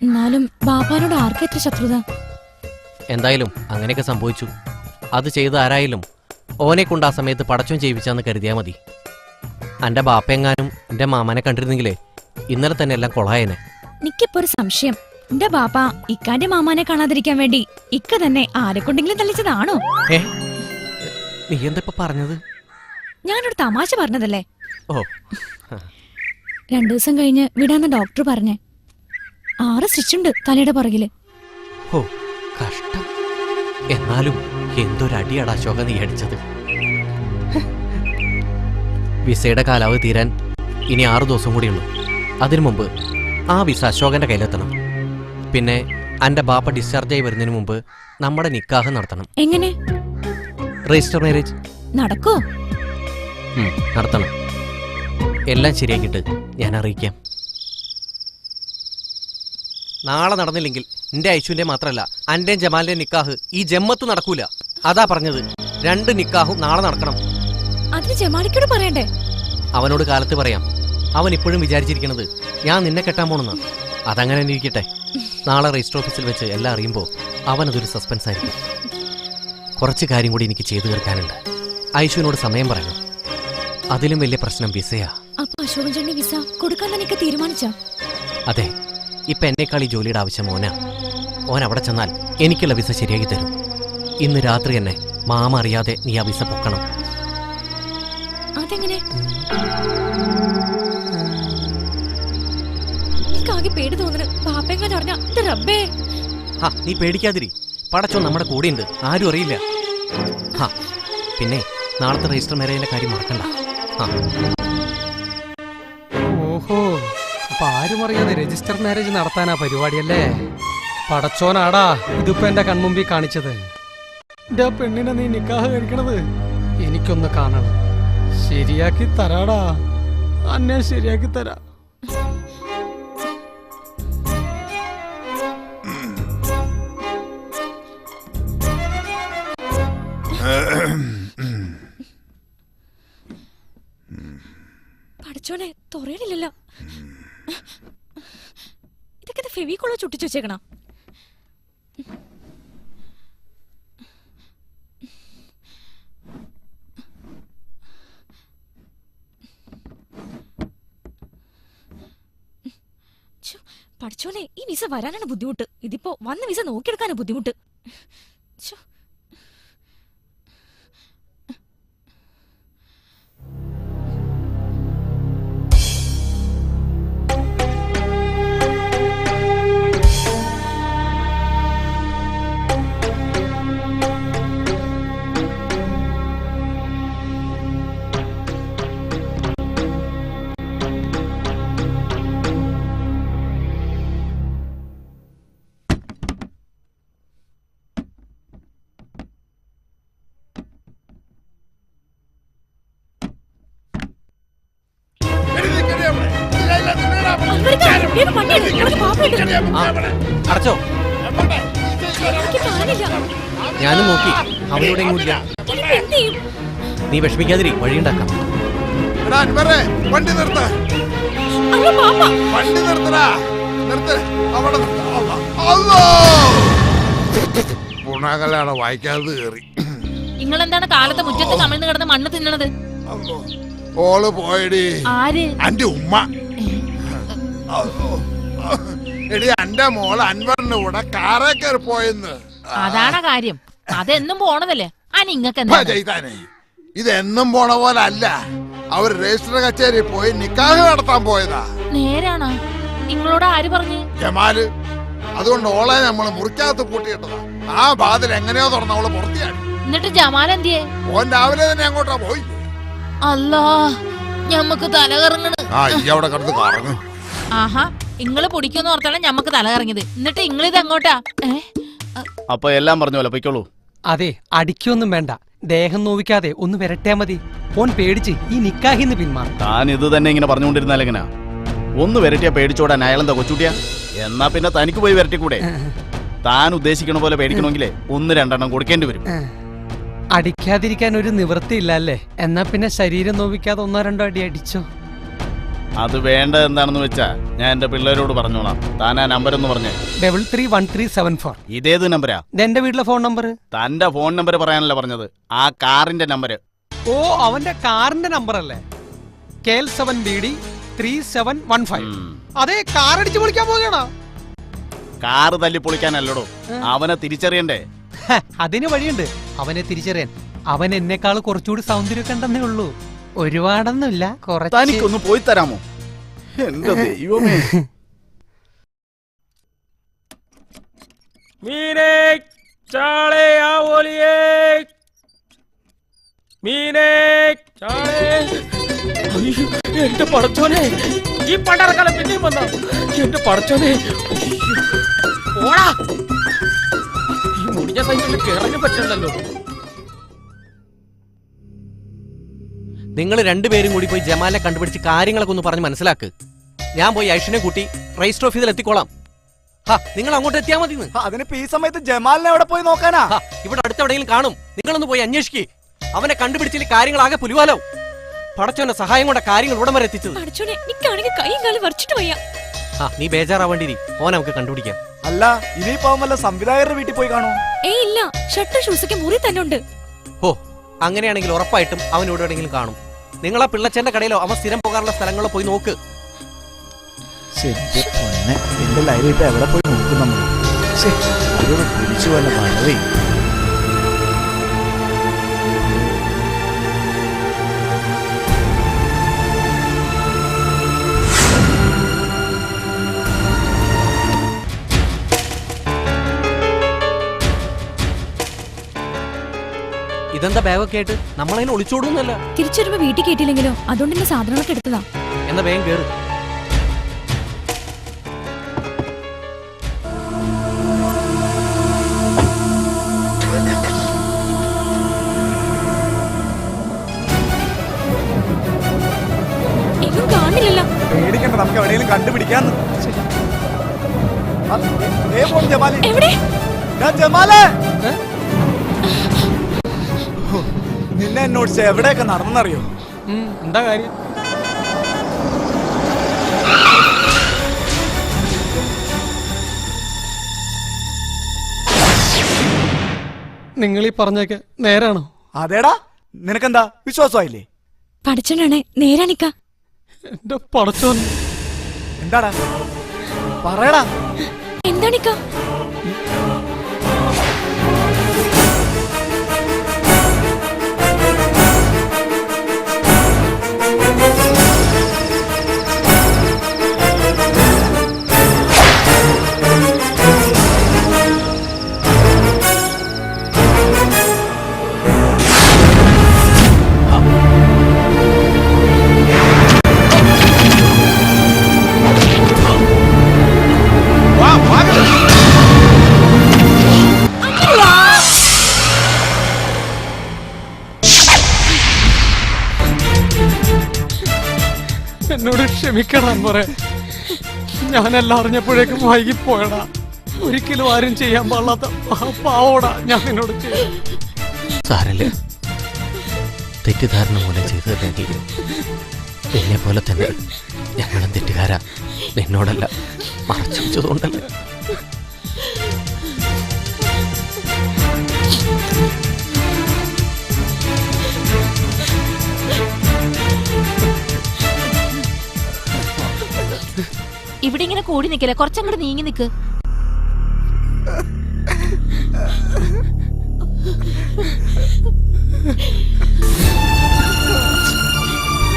എന്നാലും ബാപ്പാനോട് ആർക്കെത്ര ശത്രുത? എന്തായാലും അങ്ങനെയൊക്കെ സംഭവിച്ചു. അത് ചെയ്ത് ആരായാലും ഓനെ കൊണ്ട് ആ സമയത്ത് പടച്ചോൻ ചെയ്യിപ്പിച്ചാന്ന് കരുതിയാൽ മതി. എന്റെ ബാപ്പയെങ്ങാനും എന്റെ മാമനെ കണ്ടിരുന്നെങ്കിലേ ഇന്നലെ തന്നെ എല്ലാം കൊളായനെ. എനിക്കിപ്പോ ഒരു സംശയം. എന്റെ ബാപ്പ ഇക്കാന്റെ മാമാനെ കാണാതിരിക്കാൻ വേണ്ടി ഇക്ക തന്നെ ആരെക്കൊണ്ടെങ്കിലും തള്ളിച്ചതാണോ? നീ എന്താ പറഞ്ഞത്? ഞാനൊരു തമാശ പറഞ്ഞതല്ലേ. ഓ, 2 ദിവസം കഴിഞ്ഞ് വിടാന്ന് ഡോക്ടർ പറഞ്ഞേ. 6 സ്റ്റിച്ചുണ്ട് തലയുടെ പുറകില്. ഓ കഷ്ടം. എന്നാലും എന്തൊരടിയാടാ അശോക നീ അടിച്ചത്. വിസയുടെ കാലാവധി തീരാൻ ഇനി 6 ദിവസം കൂടിയുള്ളൂ. അതിനു മുമ്പ് ആ വിസ അശോകന്റെ കയ്യിലെത്തണം. പിന്നെ എന്റെ ബാപ്പ ഡിസ്ചാർജ് ആയി വരുന്നതിന് മുമ്പ് നമ്മുടെ നിക്കാഹ് നടത്തണം. എങ്ങനെ? രജിസ്റ്റർ മാരേജ് നടക്കോ? നടത്തണം. എല്ലാം ശരിയാക്കിയിട്ട് ഞാൻ അറിയിക്കാം. നാളെ നടന്നില്ലെങ്കിൽ എന്റെ ഐശുവിന്റെ മാത്രല്ല എന്റെയും ജമാലിന്റെ നിക്കാഹ് ഈ ജമ്മത്ത് നടക്കൂല. അതാ പറഞ്ഞത്. 2 നിക്കാഹും നാളെ നടക്കണം. അതിന് ജമാലിക്കോട് പറയണ്ടേ? അവനോട് കാലത്ത് പറയാം. അവൻ ഇപ്പോഴും വിചാരിച്ചിരിക്കണത് ഞാൻ നിന്നെ കെട്ടാൻ പോണെന്നാണ്. അതങ്ങനെ ഇരിക്കട്ടെ. നാളെ രജിസ്റ്റർ ഓഫീസിൽ വെച്ച് എല്ലാം അറിയുമ്പോൾ അവനതൊരു സസ്പെൻസ് ആയിരിക്കും. കുറച്ച് കാര്യം കൂടി എനിക്ക് ചെയ്തു തീർക്കാനുണ്ട്. ഐശുവിനോട് സമയം പറയണം. അതിലും വലിയ പ്രശ്നം വിസയാ. അപ്പൊ അശോകൻ ചേട്ടന് വിസ കൊടുക്കാൻ തന്നെ തീരുമാനിച്ചോ? അതെ. ഇപ്പൊ എന്നെക്കാൾ ഈ ജോലിയുടെ ആവശ്യം മോനാ. ഓൻ അവിടെ ചെന്നാൽ എനിക്കുള്ള വിസ ശരിയാക്കി തരും. ഇന്ന് രാത്രി തന്നെ മാമ അറിയാതെ നീ ആ വിസ പൊക്കണം. അതെങ്ങനെ? എനിക്കാകെ പേടി തോന്നുന്നു. ബാപ്പയെങ്ങനെ പറഞ്ഞ റബ്ബേ. നീ പേടിക്കാതിരി. പടച്ചോ നമ്മുടെ കൂടെയുണ്ട്. ആരും അറിയില്ല. പിന്നെ നാളത്തെ രജിസ്റ്റർ മാരേജിന്റെ കാര്യം മറക്കണ്ട. ഓഹോ, അപ്പൊ ആരും അറിയാതെ രജിസ്റ്റർ മാരേജ് നടത്താനാ പരിപാടിയല്ലേ? പടച്ചോനാടാ ഇതിപ്പോ എന്റെ കൺമുമ്പിൽ കാണിച്ചത്. എന്റെ പെണ്ണിനെ നീ നിക്കാഹ് കഴിക്കണത് എനിക്കൊന്ന് കാണണം. ശരിയാക്കി തരാടാ, അന്നെ ശരിയാക്കി തരാ. പഠിച്ചോനെ തുറയണില്ലല്ലോ. ഇതൊക്കെ ഫെവിക്കോളോ ചുട്ടിച്ചു വെച്ചേക്കണ? പഠിച്ചോനെ ഈ വിസ വരാനാണ് ബുദ്ധിമുട്ട്. ഇതിപ്പോ വന്ന വിസ നോക്കിയെടുക്കാനാണ് ബുദ്ധിമുട്ട്. അടച്ചോ. ഞാനും നോക്കി. അവനോട് എങ്ങൂല്ല. നീ വിഷമിക്കാതിരി, വഴിയുണ്ടാക്കാം. വണ്ടി നിർത്ത. വണ്ടി നിർത്തടാ. നിർത്ത്. അവിടെ ഗുണകളാണ് വായിക്കാതെ കയറി. നിങ്ങളെന്താണ് കാലത്തെ മുറ്റത്ത് കമിഴ്ന്ന് കിടന്ന് മണ്ണ് തിന്നണത്? ഓള് പോയടി. ആര്? അന്റെ ഉമ്മ. എടി എന്റെ മോള് അൻവറിന്റെ കൂടെ കാറേ കയറി പോയെന്ന്. അതാണ് കാര്യം. അതെന്നും പോണതല്ലേ? ആ നിങ്ങക്ക് എന്താ ചെയ്താനേ? ഇതെന്നും പോണ പോലെ അല്ല. അവർ രജിസ്റ്റർ കച്ചേരി പോയി നിക്കാഹ് നടത്താൻ പോയതാ. നേരാണോ? നിങ്ങളോട് ആര് പറഞ്ഞു? ജമാല്. അതുകൊണ്ട് ഓളെ നമ്മള് മുറിക്കകത്ത് കൂട്ടിയിട്ടതാ. ആ ബാതിൽ എങ്ങനെയോ തുറന്ന അവള് പുറത്തിയാടി. എന്നിട്ട് ജമാൽ എന്തിയേ? ഓൻ രാവിലെ തന്നെ അങ്ങോട്ടാ പോയി. അല്ലാ, ഞമ്മക്ക് തല കറങ്ങണ്. അവിടെ കിടന്ന് കറങ്ങും. ആഹാ, ഇങ്ങള് പൊടിക്കൊന്ന് ഓർത്താണ് ഞമ്മക്ക് തല കറങ്ങിയത്. എന്നിട്ട് ഇങ്ങളിത് എങ്ങോട്ടാ? അപ്പൊ എല്ലാം പറഞ്ഞോളൂ, പൊയ്ക്കോളൂ. അതെ, അടിക്കൊന്നും വേണ്ട. ദേഹം നോവിക്കാതെ ഒന്ന് വരട്ടിയാ മതി. ഓൻ പേടിച്ച് ഈ നിക്കാഹിന്ന് പിന്മാറും. താൻ ഇത് തന്നെ ഇങ്ങനെ പറഞ്ഞുകൊണ്ടിരുന്നാലെങ്ങനാ? ഒന്ന് വരട്ടിയാ പേടിച്ചോടാൻ അയാളെന്താ കൊച്ചുട്ടിയാ? എന്നാ പിന്നെ തനിക്ക് പോയി വരട്ടിക്കൂടെ? താൻ ഉദ്ദേശിക്കണ പോലെ പേടിക്കണമെങ്കിലേ 1-2 എണ്ണം കൊടുക്കേണ്ടി വരും. അടിക്കാതിരിക്കാൻ ഒരു നിവൃത്തിയില്ല അല്ലേ? എന്നാ പിന്നെ ശരീരം നോവിക്കാതെ 1-2 അടി അടിച്ചോ. അത് വേണ്ട എന്താണെന്ന് വെച്ചാ ഞാൻ എന്റെ പിള്ളേരോട് പറഞ്ഞോളാം. താൻ ആ നമ്പർ ഒന്ന് പറഞ്ഞേ. 331374. ഇതേത് നമ്പരാ? ഇതെന്റെ വീട്ടിലെ ഫോൺ നമ്പർ. തന്റെ ഫോൺ നമ്പർ പറയാനല്ല പറഞ്ഞത്, ആ കാറിന്റെ നമ്പർ. ഓ, അവന്റെ കാറിന്റെ നമ്പർ അല്ലേ? KL7BD 3715. അതെ, കാർ അടിച്ചു പൊളിക്കാൻ പോകണോ? കാറ് തല്ലി പൊളിക്കാനല്ലടോ, അവനെ തിരിച്ചറിയണ്ടേ? അതിന് വഴിയുണ്ട് അവനെ തിരിച്ചറിയാൻ. അവൻ എന്നെക്കാൾ കുറച്ചുകൂടി സൗന്ദര്യമൊക്കെ ഉണ്ടെന്നേ ഉള്ളൂ. ഒരുപാടൊന്നുമില്ല, കുറച്ച്. തനിക്കൊന്ന് പോയി തരാമോ? എന്റെ ദൈവമേ. മീനെ ചാളെ ആ ഓലിയേ മീനെ ചാളെ. അയ്യോ, എന്റെ പടച്ചോനെ, ഈ പണ്ടാറക്കാലം പിന്നെയും വന്ന എന്റെ പടച്ചോനെ. ഓടാ, ഈ മുടിഞ്ഞ സൈക്കിളിൽ കിറങ്ങി പറ്റണ്ടല്ലോ. നിങ്ങൾ രണ്ടുപേരും കൂടി പോയി ജമാലിനെ കണ്ടുപിടിച്ച് കാര്യങ്ങളൊക്കെ ഒന്ന് പറഞ്ഞ് മനസ്സിലാക്ക്. ഞാൻ പോയി ഐഷിനെ കൂട്ടി രജിസ്റ്റർ ഓഫീസിൽ എത്തിക്കോളാം. നിങ്ങൾ അങ്ങോട്ട് എത്തിയാ മതി. അതിനിപ്പോ ഈ സമയത്ത് ജമാലിനെ എവിടെ പോയി നോക്കാനാ? ഇവിടെ അടുത്തെവിടെയെങ്കിലും കാണും. നിങ്ങളൊന്ന് പോയി അന്വേഷിക്കേ. അവനെ കണ്ടുപിടിച്ചില്ല കാര്യങ്ങളാകെ പുലിവാലോ. പടച്ചോന്റെ സഹായം കൊണ്ട് കാര്യങ്ങൾ ഇവിടം വരെ എത്തിച്ചത്. പഠിച്ചോനെ, നിക്കാണെങ്കിൽ കൈയും കാലും വരച്ചിട്ട് വയ്യ. നീ ബേജാറാവേണ്ടിരി, ഓനെ നമുക്ക് കണ്ടുപിടിക്കാം. അല്ല, ഇനിയിപ്പോ വല്ല സംവിധായകരുടെ വീട്ടിൽ പോയി കാണോ? ഏയ് ഇല്ല, ഷർട്ട് ഷൂസൊക്കെ മുറി തന്നെ ഉണ്ട്. ഓ, അങ്ങനെയാണെങ്കിൽ ഉറപ്പായിട്ടും അവൻ ഇവിടെ എവിടെയെങ്കിലും കാണും. നിങ്ങൾ ആ പിള്ളച്ചന്റെ കടയിലോ അവൻ സ്ഥിരം പോകാറുള്ള സ്ഥലങ്ങളോ പോയി നോക്ക്. എന്റെ ലൈവ് ഇപ്പൊ എവിടെ പോയി നോക്കും നമ്മൾ? തിരിച്ചു വല്ല വളരെ. ഇതെന്താ ബാഗൊക്കെ ആയിട്ട്? നമ്മളതിന് ഒളിച്ചോടുന്നല്ല. തിരിച്ചു വരുമ്പോ വീട്ടിൽ കേട്ടില്ലെങ്കിലോ, അതുകൊണ്ട് എന്റെ സാധനങ്ങളൊക്കെ എടുത്തതാ. എന്നാ വേഗം കേറ്. എങ്ങും കാണില്ലല്ലോ. പേടിക്കണ്ട, നമുക്ക് എവിടെയെങ്കിലും കണ്ടുപിടിക്കാന്ന്. എവിടെ? ജമാലേ, നിന്നെ എന്നോട് എവിടെയൊക്കെ നടന്നറിയോ? എന്താ കാര്യം? നിങ്ങൾ ഈ പറഞ്ഞൊക്കെ നേരാണോ? അതേടാ, നിനക്കെന്താ വിശ്വാസമായില്ലേ? പഠിച്ചോനാണേ, നേരാണിക്ക. എന്റെ പടച്ചോൻ. എന്താടാ പറയടാ. എന്താണിക്ക? എന്നോട് ക്ഷമിക്കണം പറ. ഞാനെല്ലാം അറിഞ്ഞപ്പോഴേക്കും വൈകിപ്പോയടാ. ഒരിക്കലും ആരും ചെയ്യാൻ പാടില്ലാത്ത പാവോടാ ഞാൻ നിന്നോട് ചെയ്യും. സാരല്ലേ, തെറ്റിദ്ധാരണ മൂലം ചെയ്തത് തന്നെ. നിന്നെ പോലെ തന്നെ ഞങ്ങളും തെറ്റുകാരാ. നിന്നോടല്ല, മറച്ചു വെച്ചതുകൊണ്ടല്ല. ഇവിടെ ഇങ്ങനെ കൂടി നിക്കല്ലേ, കുറച്ചങ്ങോട്ട് നീങ്ങി നിക്ക്.